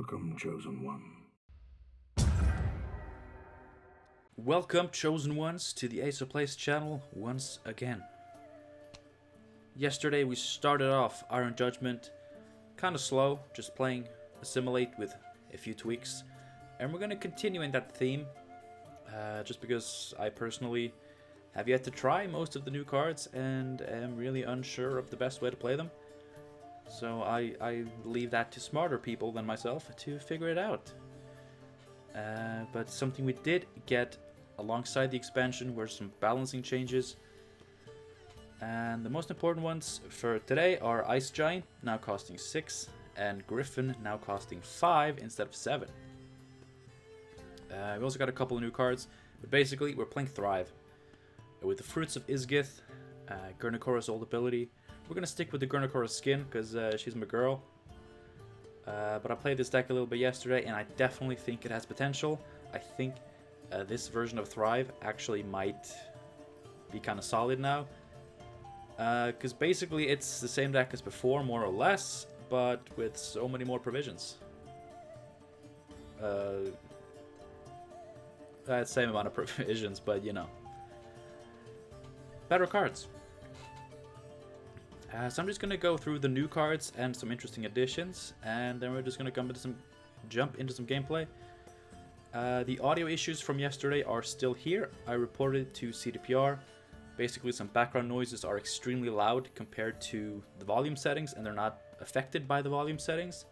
Welcome, Chosen One. Welcome, Chosen Ones, to the Ace of Plays channel once again. Yesterday we started off Iron Judgment, kind of slow, just playing Assimilate with a few tweaks. And we're going to continue in that theme, just because I personally have yet to try most of the new cards and am really unsure of the best way to play them. So I leave that to smarter people than myself to figure it out. But something we did get alongside the expansion were some balancing changes. And the most important ones for today are Ice Giant, now costing 6, and Griffin, now costing 5 instead of 7. We also got a couple of new cards, but basically we're playing Thrive. With the Fruits of Isgith, Gurnakora's old ability. We're going to stick with the Gurnakora skin, because she's my girl. But I played this deck a little bit yesterday, and I definitely think it has potential. I think this version of Thrive actually might be kind of solid now. Because basically it's the same deck as before, more or less, but with so many more provisions. Same amount of provisions, but you know. Better cards. So I'm just going to go through the new cards and some interesting additions, and then we're just going to jump into some gameplay. The audio issues from yesterday are still here. I reported to CDPR. Basically, some background noises are extremely loud compared to the volume settings, and they're not affected by the volume settings,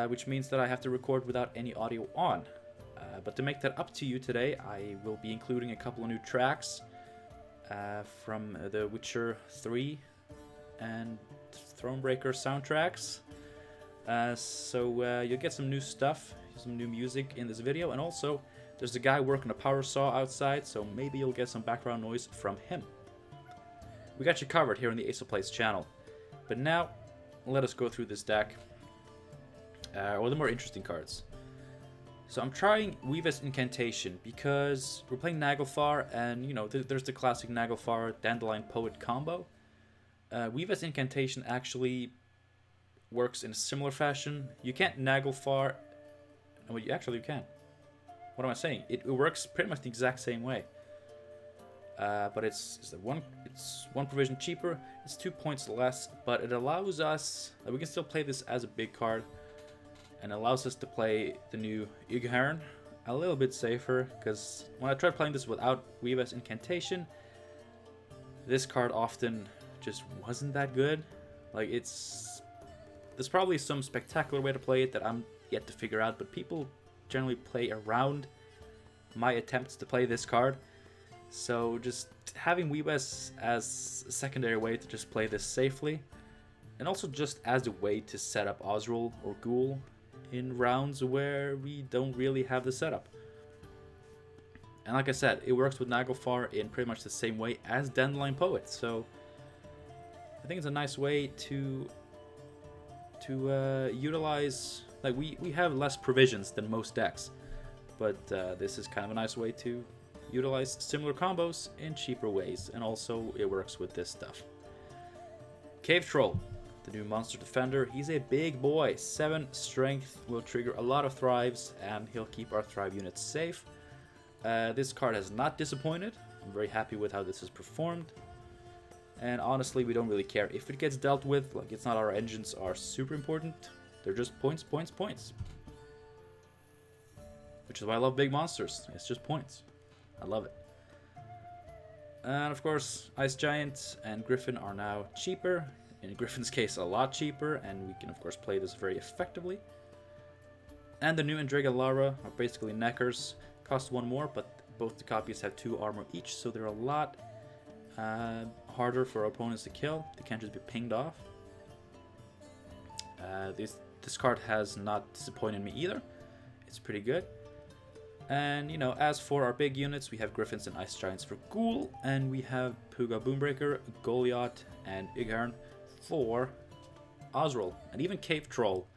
which means that I have to record without any audio on. But to make that up to you today, I will be including a couple of new tracks from the Witcher 3 and Thronebreaker soundtracks. So you'll get some new stuff, some new music in this video, and also there's a guy working a power saw outside, so maybe you'll get some background noise from him. We got you covered here on the Ace of Plays channel. But now, let us go through this deck, or the more interesting cards. So I'm trying Weaver's Incantation because we're playing Naglfar, and you know, there's the classic Naglfar Dandelion Poet combo. Weaver's Incantation actually works in a similar fashion. You can't Naglfar. Well, you can. What am I saying? It works pretty much the exact same way. But it's one provision cheaper. It's 2 points less, but it allows us. We can still play this as a big card, and allows us to play the new Yggdrasil a little bit safer. Because when I tried playing this without Weaver's Incantation, this card often just wasn't that good. Like there's probably some spectacular way to play it that I'm yet to figure out, but people generally play around my attempts to play this card. So just having Weebas as a secondary way to just play this safely, and also just as a way to set up Osrul or Ghoul in rounds where we don't really have the setup. And like I said, it works with Naglfar in pretty much the same way as Dandelion Poet, so I think it's a nice way to utilize. Like we have less provisions than most decks, but this is kind of a nice way to utilize similar combos in cheaper ways, and also it works with this stuff. Cave Troll, the new monster defender. He's a big boy. 7 strength, will trigger a lot of thrives, and he'll keep our thrive units safe. This card has not disappointed. I'm very happy with how this has performed. And honestly, we don't really care if it gets dealt with. Like, it's not our engines are super important. They're just points, points, points. Which is why I love big monsters. It's just points. I love it. And of course, Ice Giant and Griffin are now cheaper. In Griffin's case, a lot cheaper. And we can, of course, play this very effectively. And the new Endrega Lara are basically neckers. Cost 1 more, but both the copies have 2 armor each. So they're a lot harder for opponents to kill. They can't just be pinged off. This card has not disappointed me either. It's pretty good. And you know, as for our big units, we have Griffins and Ice Giants for Ghoul, and we have Puga Boombreaker, Goliath, and Yggdrasil for Osrul, and even Cave Troll.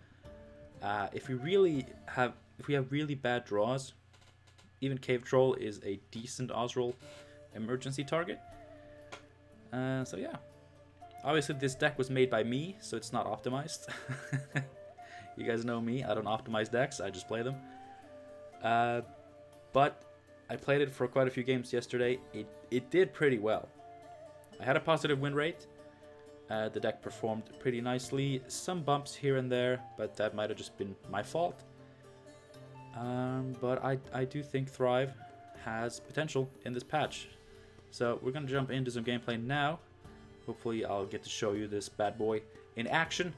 If we have really bad draws, even Cave Troll is a decent Osrul emergency target. So yeah, obviously this deck was made by me, so it's not optimized. You guys know me. I don't optimize decks. I just play them. But I played it for quite a few games yesterday. It did pretty well. I had a positive win rate. The deck performed pretty nicely. Some bumps here and there, but that might have just been my fault. But I do think Thrive has potential in this patch. So we're going to jump into some gameplay now. Hopefully I'll get to show you this bad boy in action.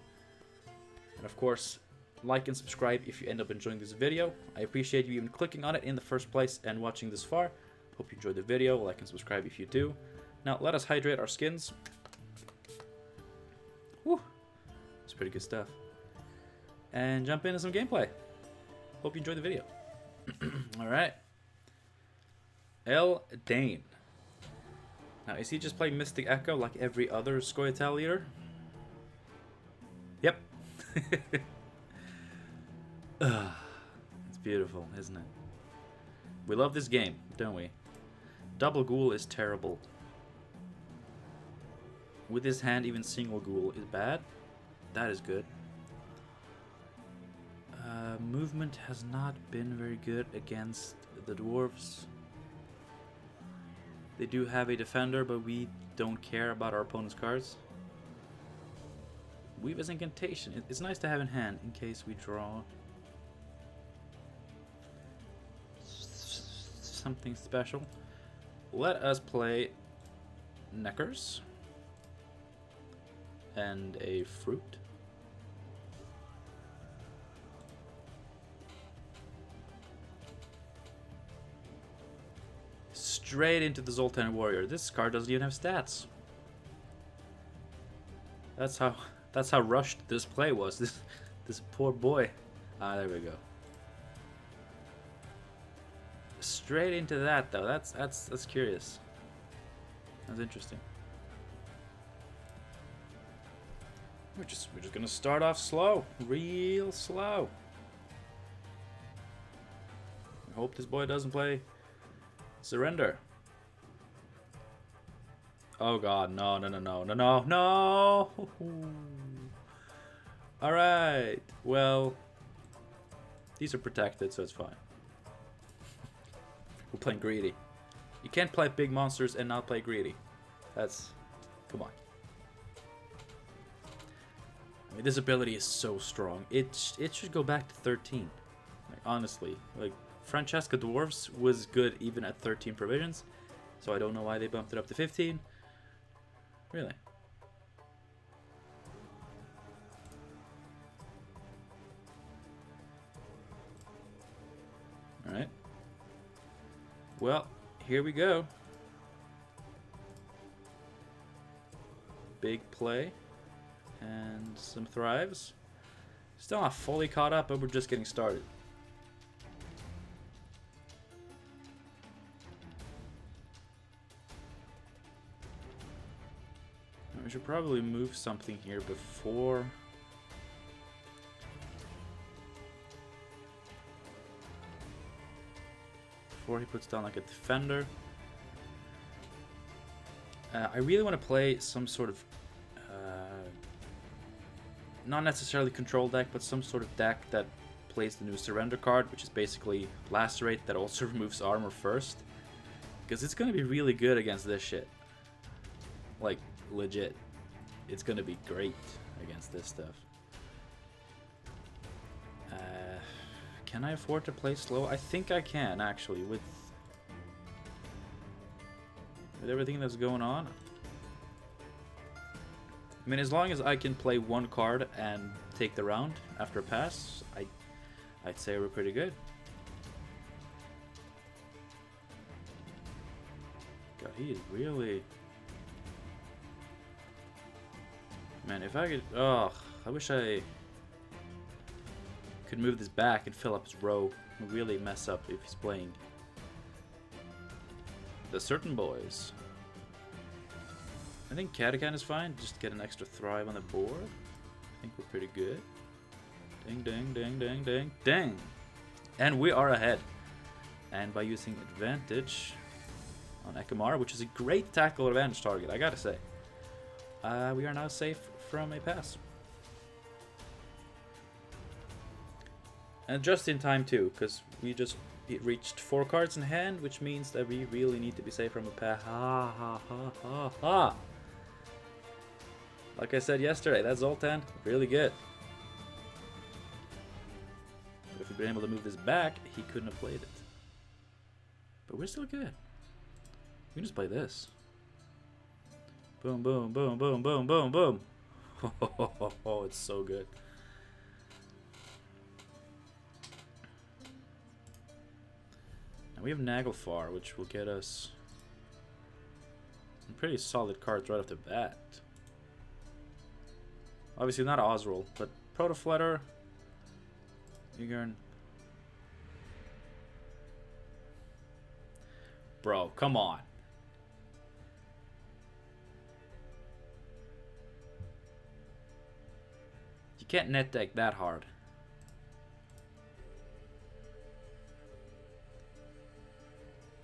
And of course, like and subscribe if you end up enjoying this video. I appreciate you even clicking on it in the first place and watching this far. Hope you enjoyed the video. Like and subscribe if you do. Now let us hydrate our skins. Woo! It's pretty good stuff. And jump into some gameplay. Hope you enjoyed the video. Alright. Dane. Now, is he just playing Mystic Echo like every other Scoia'tael leader? Yep. It's beautiful, isn't it? We love this game, don't we? Double Ghoul is terrible. With his hand, even single Ghoul is bad. That is good. Movement has not been very good against the dwarves. They do have a defender, but we don't care about our opponent's cards. Weave as Incantation. It's nice to have in hand in case we draw something special. Let us play Neckers and a fruit. Straight into the Zoltan Warrior. This card doesn't even have stats. That's how rushed this play was. This poor boy. Ah, there we go. Straight into that though. That's curious. That's interesting. We're just gonna start off slow, real slow. I hope this boy doesn't play Surrender. Oh god, no. Alright, well, these are protected, so it's fine. We're playing greedy. You can't play big monsters and not play greedy. That's, come on. I mean, this ability is so strong. It should go back to 13. Like, honestly, like, Francesca Dwarves was good even at 13 provisions, so I don't know why they bumped it up to 15. Really. Alright. Well, here we go. Big play. And some thrives. Still not fully caught up, but we're just getting started. We should probably move something here before he puts down like a defender. I really want to play some sort of not necessarily control deck, but some sort of deck that plays the new Surrender card, which is basically Lacerate that also removes armor first, because it's gonna be really good against this shit. Like, legit, it's gonna be great against this stuff. Can I afford to play slow? I think I can, actually, with everything that's going on. I mean, as long as I can play one card and take the round after a pass, I'd say we're pretty good. God, he is really... Man, if I could... Oh, I wish I could move this back and fill up his row. It would really mess up if he's playing the certain boys. I think Catachan is fine. Just get an extra thrive on the board. I think we're pretty good. Ding, ding, ding, ding, ding, ding. And we are ahead. And by using advantage on Ekamar, which is a great tackle advantage target, I gotta say, we are now safe from a pass. And just in time too, because we just reached 4 cards in hand, which means that we really need to be safe from a pass. Ha ha ha ha ha! Like I said yesterday, that Zoltan, really good. But if we'd been able to move this back, he couldn't have played it. But we're still good. We can just play this. Boom, boom, boom, boom, boom, boom, boom. Oh, it's so good. Now we have Naglfar, which will get us some pretty solid cards right off the bat. Obviously not Osril, but Protoflutter, Ygern. Bro, come on. You can't net deck that hard.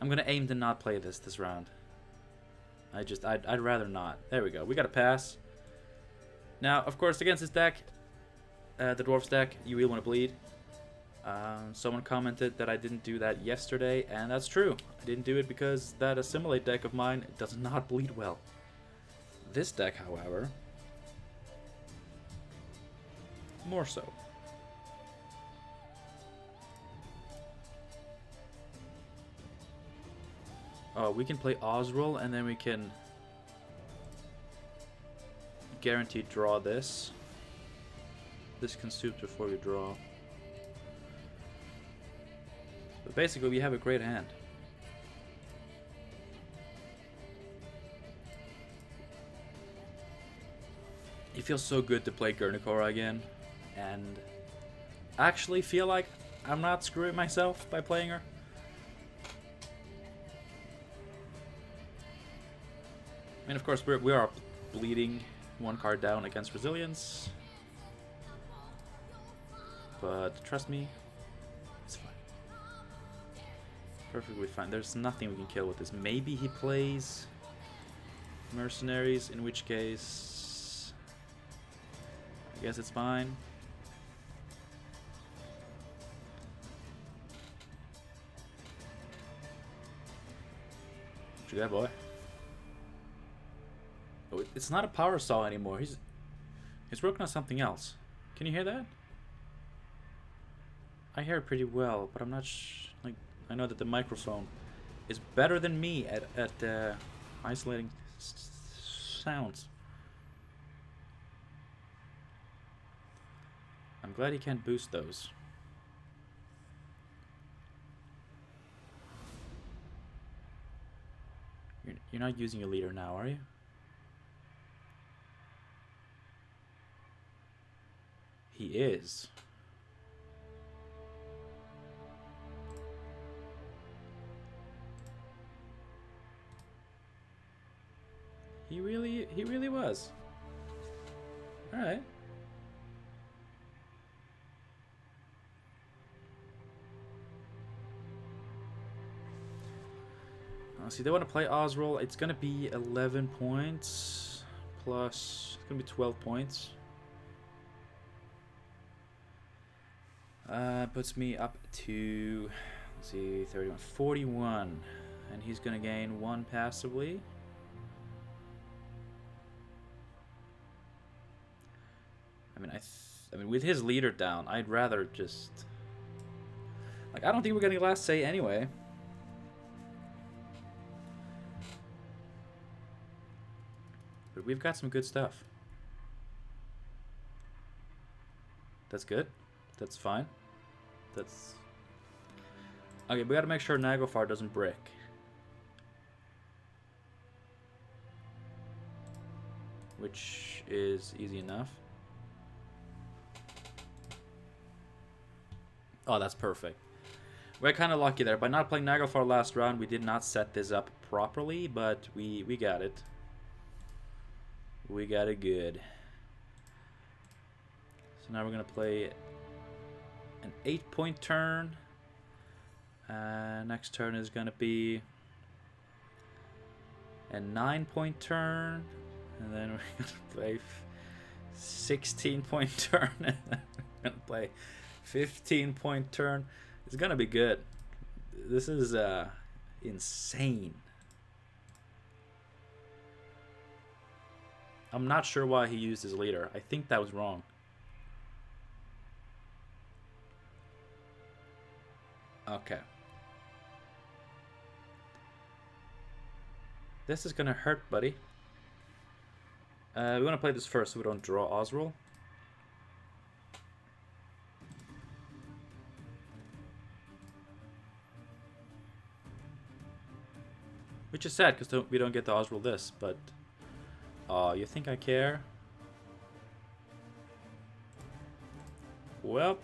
I'm gonna aim to not play this round. I'd rather not. There we go. We got a pass. Now, of course, against this deck, the Dwarfs deck, you really want to bleed. Someone commented that I didn't do that yesterday, and that's true. I didn't do it because that Assimilate deck of mine does not bleed well. This deck, however, more so. Oh, we can play Osril, and then we can guaranteed draw this. This can suit before we draw. But basically, we have a great hand. It feels so good to play Gurnikora again, and actually feel like I'm not screwing myself by playing her. I mean, of course, we are bleeding 1 card down against Resilience, but trust me, it's fine. Perfectly fine. There's nothing we can kill with this. Maybe he plays Mercenaries, in which case I guess it's fine. What you got, boy? Oh, it's not a power saw anymore. He's working on something else. Can you hear that? I hear it pretty well, but I'm not like, I know that the microphone is better than me at isolating sounds. I'm glad he can't boost those. You're not using your leader now, are you? He is. He really was. All right. See, they want to play Osril. It's gonna be 11 points plus. It's gonna be 12 points. Puts me up to, let's see, 31, 41, and he's gonna gain 1 passively. I mean, with his leader down, I'd rather just, like, I don't think we're getting last say anyway. But we've got some good stuff. That's good. That's fine. That's okay. We got to make sure Naglfar doesn't brick. Which is easy enough. Oh, that's perfect. We're kind of lucky there. By not playing Naglfar last round, we did not set this up properly, but we got it. We got it good. So now we're going to play an 8-point turn. Next turn is going to be a 9-point turn. And then we're going to play 16-point turn. And then we're going to play 15-point turn. It's gonna be good. This is insane. I'm not sure why he used his leader. I think that was wrong. Okay. This is gonna hurt, buddy. We want to play this first so we don't draw Oswald. Which is sad because we don't get to Oswald this, but... Oh, you think I care? Well,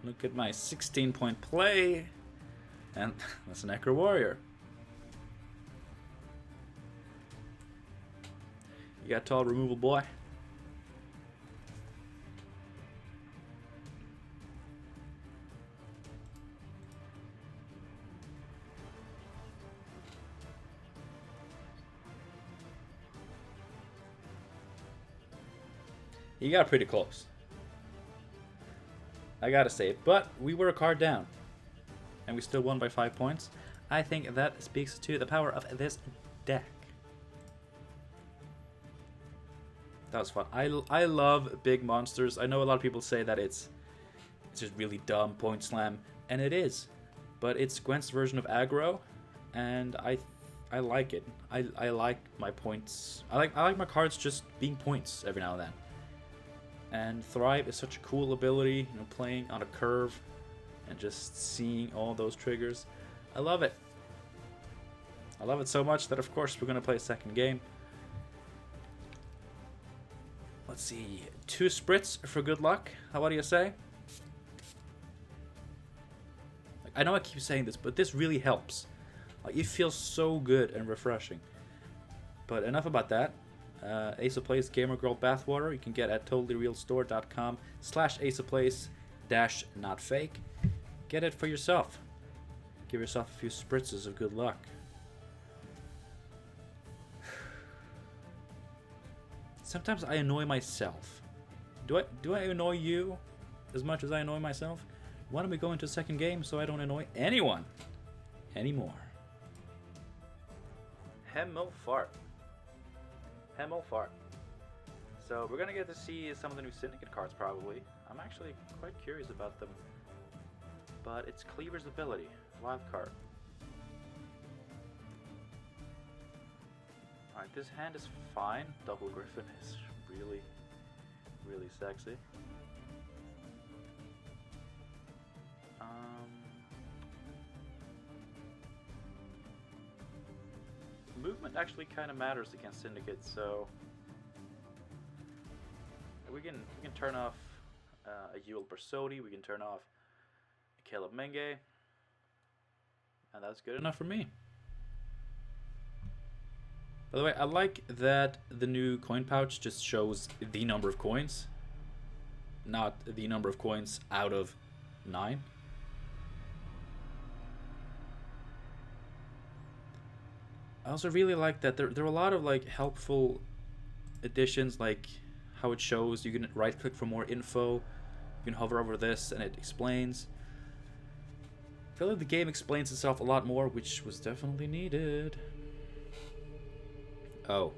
look at my 16-point play. And that's an Necro Warrior. You got tall removal, boy. You got pretty close. I gotta say it, but we were a card down. And we still won by 5 points. I think that speaks to the power of this deck. That was fun. I love big monsters. I know a lot of people say that it's just really dumb point slam, and it is. But it's Gwent's version of aggro, and I like it. I like my points. I like my cards just being points every now and then. And Thrive is such a cool ability, you know, playing on a curve and just seeing all those triggers. I love it. I love it so much that, of course, we're going to play a second game. Let's see. 2 spritz for good luck. What do you say? I know I keep saying this, but this really helps. It feels so good and refreshing. But enough about that. Ace of Plays Gamer Girl Bathwater you can get at totallyrealstore.com/aceofplays-notfake. Get it for yourself. Give yourself a few spritzes of good luck. Sometimes I annoy myself. Do I annoy you as much as I annoy myself? Why don't we go into a second game so I don't annoy anyone anymore? Hemmel Fart. So we're gonna get to see some of the new Syndicate cards probably. I'm actually quite curious about them. But it's Cleaver's ability, wild card. Alright, this hand is fine. Double Griffin is really, really sexy. Movement actually kind of matters against Syndicate, so we can turn off a Yule Bersodi, we can turn off a Caleb Menge, and that's good enough for me. By the way, I like that the new coin pouch just shows the number of coins, not the number of coins out of 9. I also really like that there are a lot of like helpful additions, like how it shows you can right click for more info, you can hover over this and it explains. I feel like the game explains itself a lot more, which was definitely needed. Oh.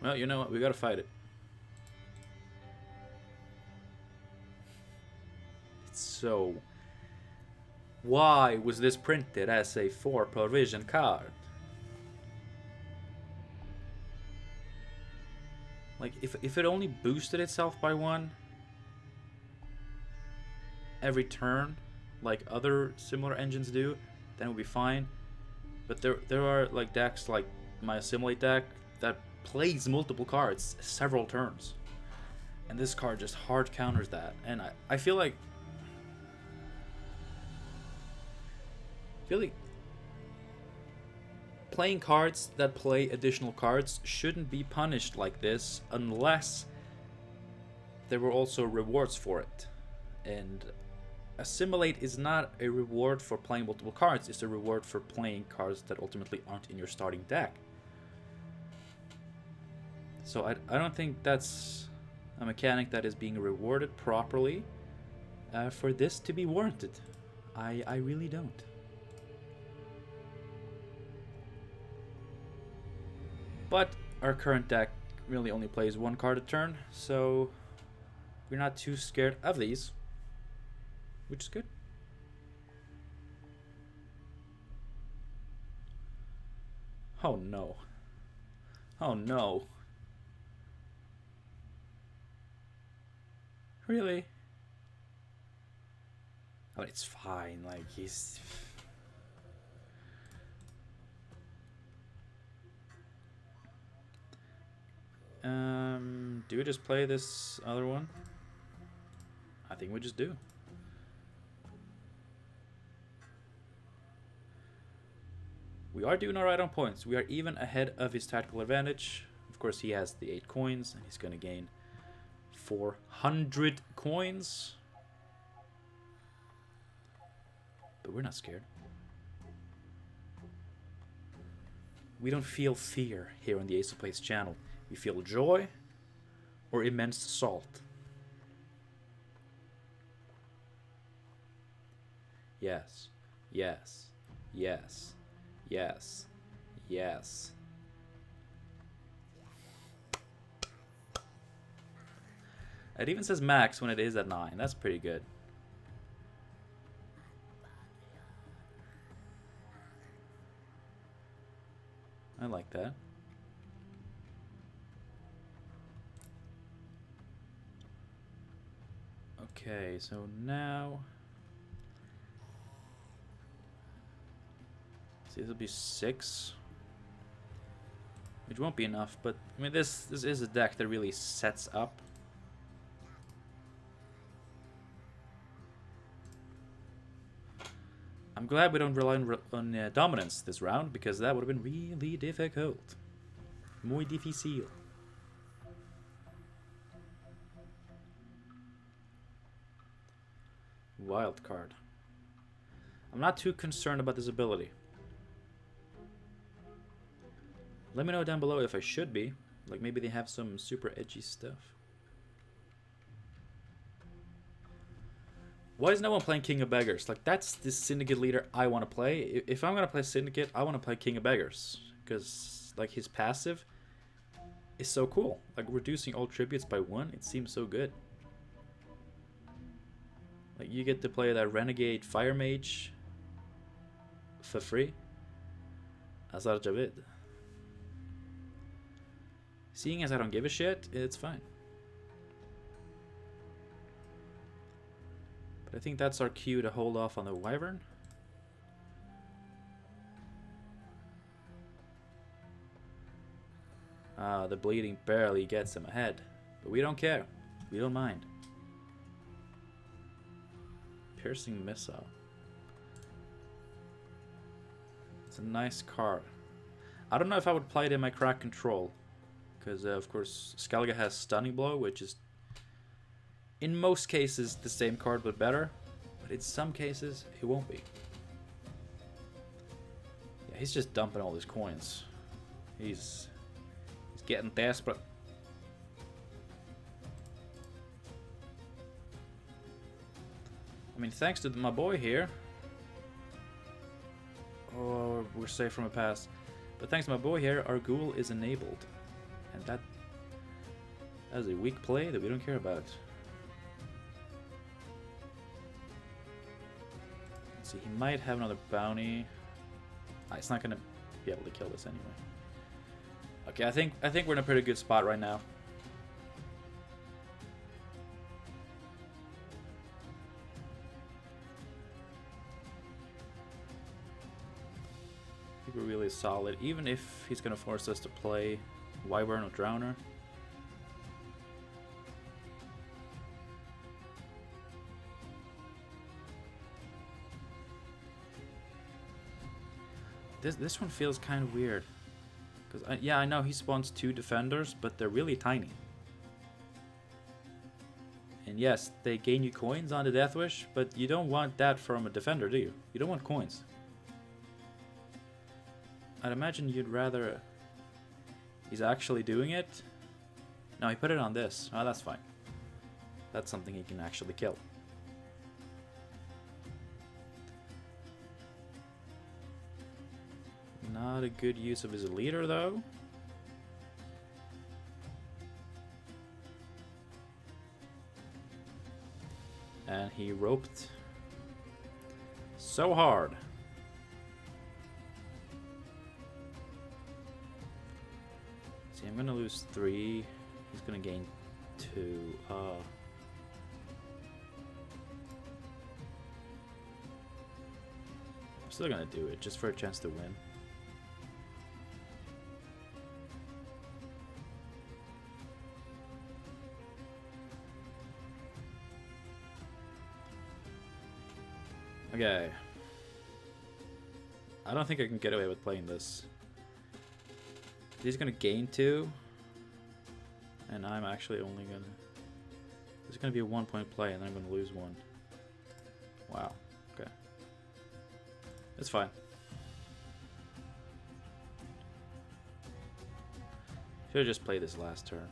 Well, you know what? We gotta fight it. So, why was this printed as a 4 provision card? Like, if it only boosted itself by 1 every turn, like other similar engines do, then it would be fine. But there are like decks like my Assimilate deck that plays multiple cards several turns, and this card just hard counters that. And I feel like playing cards that play additional cards shouldn't be punished like this unless there were also rewards for it. And assimilate is not a reward for playing multiple cards, it's a reward for playing cards that ultimately aren't in your starting deck. So I don't think that's a mechanic that is being rewarded properly for this to be warranted. I really don't. But our current deck really only plays one card a turn, so we're not too scared of these, which is good. Oh no. Oh no. Really? Oh, it's fine, like, he's... do we just play this other one? I think we just do. We are doing alright on points. We are even ahead of his tactical advantage. Of course, he has the 8 coins, and he's going to gain 400 coins. But we're not scared. We don't feel fear here on the Ace of Plays channel. We feel joy or immense salt. Yes, yes, yes, yes, yes. It even says max when it is at 9. That's pretty good. I like that. Okay, so now... see, this will be 6. Which won't be enough, but I mean this is a deck that really sets up. I'm glad we don't rely on dominance this round, because that would have been really difficult. Muy difícil. Wild card. I'm not too concerned about this ability. Let me know down below if I should be. Like, maybe they have some super edgy stuff. Why is no one playing King of Beggars? Like, that's the Syndicate leader I want to play. If I'm going to play Syndicate, I want to play King of Beggars. Because, like, his passive is so cool. Like, reducing all tributes by 1, it seems so good. Like, you get to play that Renegade Fire Mage for free. Azar Javid. Seeing as I don't give a shit, it's fine. But I think that's our cue to hold off on the Wyvern. The bleeding barely gets him ahead. But we don't care. We don't mind. Piercing Missile. It's a nice card. I don't know if I would play it in my crack control. Because, of course, Skellige has Stunning Blow, which is, in most cases, the same card but better. But in some cases, it won't be. Yeah, he's just dumping all his coins. He's getting desperate. I mean, thanks to my boy here. Oh, we're safe from a pass. But thanks to my boy here, our ghoul is enabled. And that is a weak play that we don't care about. Let's see, he might have another bounty. It's not gonna be able to kill this anyway. Okay, I think we're in a pretty good spot right now. I think we're really solid, even if he's gonna force us to play Wyvern or Drowner. This one feels kind of weird. Because, yeah, I know he spawns 2 defenders, but they're really tiny. And yes, they gain you coins on the Death Wish, but you don't want that from a defender, do you? You don't want coins. I'd imagine you'd rather... He's actually doing it? No, he put it on this. Oh, that's fine. That's something he can actually kill. Not a good use of his leader, though. And he roped so hard. See, I'm gonna lose 3. He's gonna gain 2. I'm still gonna do it, just for a chance to win. Okay. I don't think I can get away with playing this. He's gonna gain 2. And I'm actually only gonna... There's gonna be a 1-point play and then I'm gonna lose 1. Wow. Okay. It's fine. Should've just played this last turn.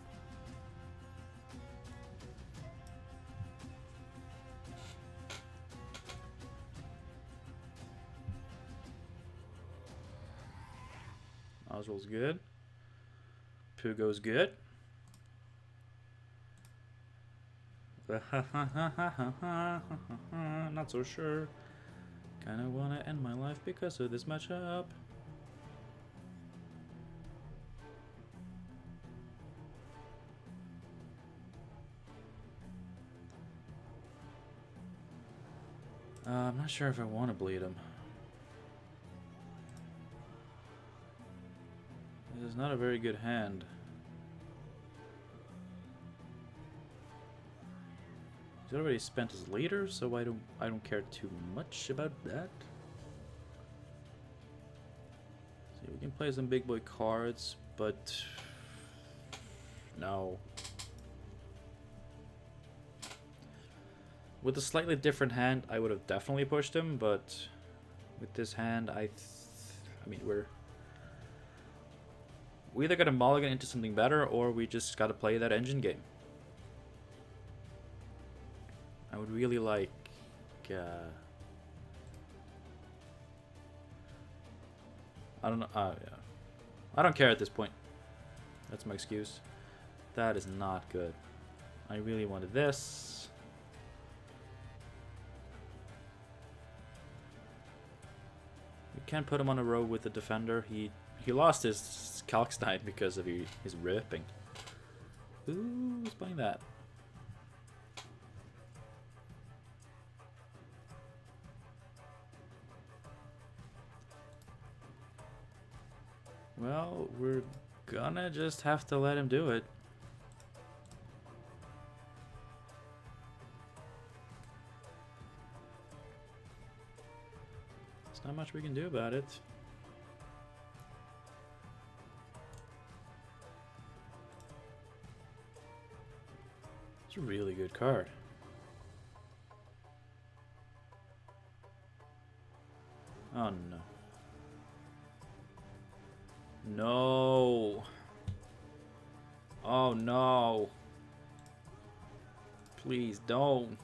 Oswald's good. Pugo's good. Not so sure. Kinda wanna end my life because of this matchup. I'm not sure if I want to bleed him. This is not a very good hand. He's already spent his leader, so I don't care too much about that. See, we can play some big boy cards, but no. With a slightly different hand, I would have definitely pushed him, but with this hand, I mean, we either got to mulligan into something better, or we just got to play that engine game. I would really like... I don't know. Yeah. I don't care at this point. That's my excuse. That is not good. I really wanted this. We can't put him on a row with the defender. He lost his Kalkstein because of his ripping. Who's playing that? Well, we're gonna just have to let him do it. There's not much we can do about it. It's a really good card. Oh no. No. Oh no. Please don't.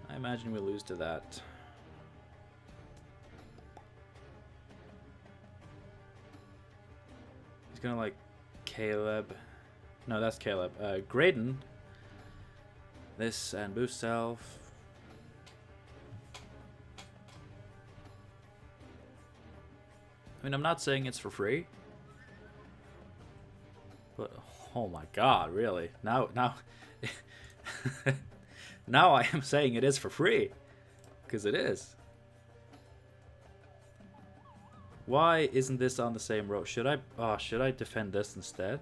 I imagine we lose to that. He's gonna like Caleb. No, that's Caleb. Graydon. This and boost self. I mean, I'm not saying it's for free, but oh my god, really? Now, now I am saying it is for free, because it is. Why isn't this on the same row? Should I defend this instead?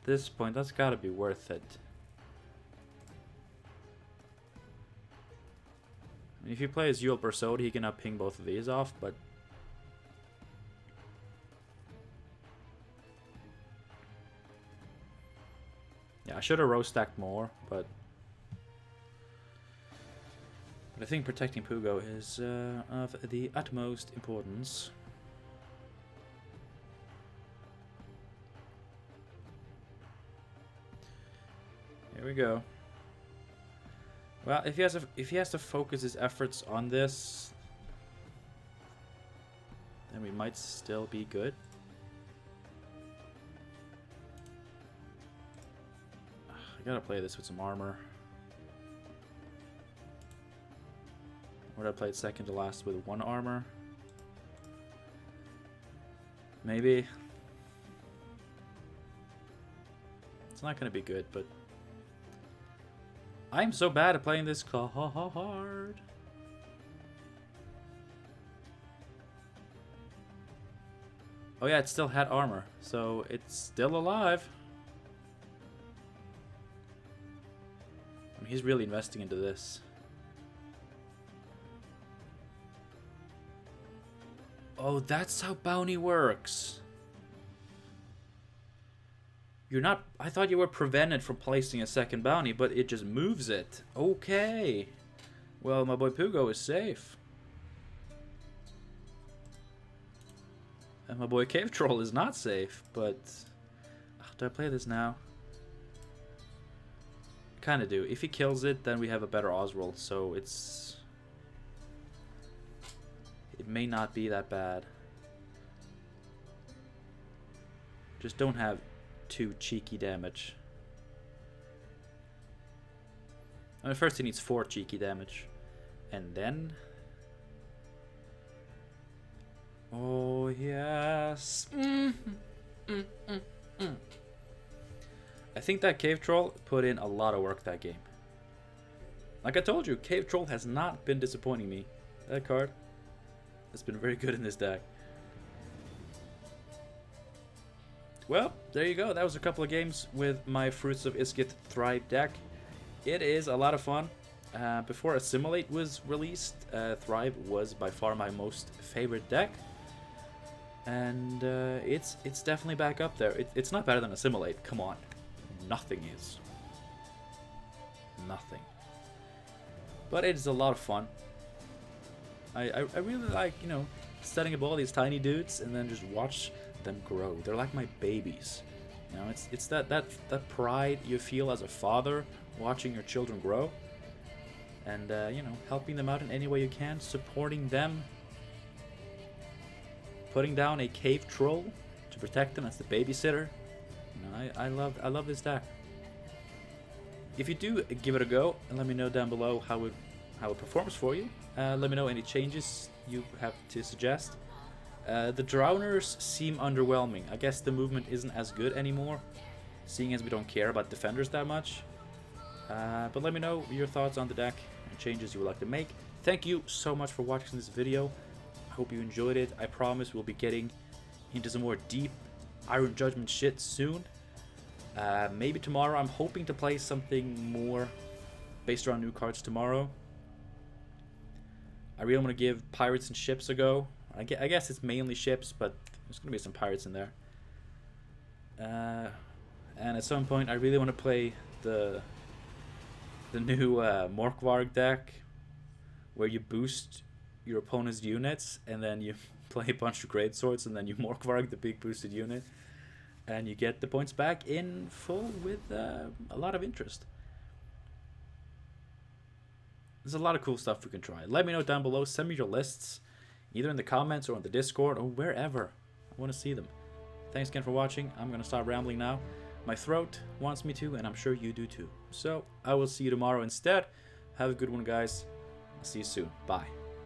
this point, that's gotta be worth it. I mean, if you play as Yule Persod, he can ping both of these off, but... Yeah, I should have row stacked more, but... I think protecting Pugo is of the utmost importance. Here we go. Well, if he has to focus his efforts on this, then we might still be good. I gotta play this with some armor. Or I played second to last with 1 armor. Maybe. It's not gonna be good, but I'm so bad at playing this card. Oh yeah, it still had armor, so it's still alive. I mean, he's really investing into this. Oh, that's how bounty works. You're not... I thought you were prevented from placing a second bounty, but it just moves it. Okay. Well, my boy Pugo is safe. And my boy Cave Troll is not safe, but... do I play this now? Kinda do. If he kills it, then we have a better Oswald, so it's... It may not be that bad. Just don't have too cheeky damage. I mean, first he needs 4 cheeky damage. And then... Oh, yes. I think that Cave Troll put in a lot of work that game. Like I told you, Cave Troll has not been disappointing me. That card has been very good in this deck. Well, there you go. That was a couple of games with my Fruits of Iskith Thrive deck. It is a lot of fun. Before Assimilate was released, Thrive was by far my most favorite deck. And it's definitely back up there. It's not better than Assimilate. Come on. Nothing is. Nothing. But it's a lot of fun. I really like, you know, setting up all these tiny dudes and then just watch them grow. They're like my babies. You know, it's that pride you feel as a father watching your children grow. And, you know, helping them out in any way you can, supporting them, putting down a cave troll to protect them as the babysitter. You know, I love this deck. If you do give it a go, and let me know down below how it performs for you. Let me know any changes you have to suggest. The Drowners seem underwhelming. I guess the movement isn't as good anymore, seeing as we don't care about defenders that much. But let me know your thoughts on the deck and changes you would like to make. Thank you so much for watching this video. I hope you enjoyed it. I promise we'll be getting into some more deep Iron Judgment shit soon. Maybe tomorrow. I'm hoping to play something more based around new cards tomorrow. I really want to give pirates and ships a go. I guess it's mainly ships, but there's going to be some pirates in there. And at some point, I really want to play the new Morkvarg deck, where you boost your opponent's units, and then you play a bunch of greatswords, and then you Morkvarg the big boosted unit, and you get the points back in full with a lot of interest. There's a lot of cool stuff we can try. Let me know down below. Send me your lists, either in the comments or on the Discord or wherever. I want to see them. Thanks again for watching. I'm going to stop rambling now. My throat wants me to, and I'm sure you do too. So I will see you tomorrow instead. Have a good one, guys. I'll see you soon. Bye.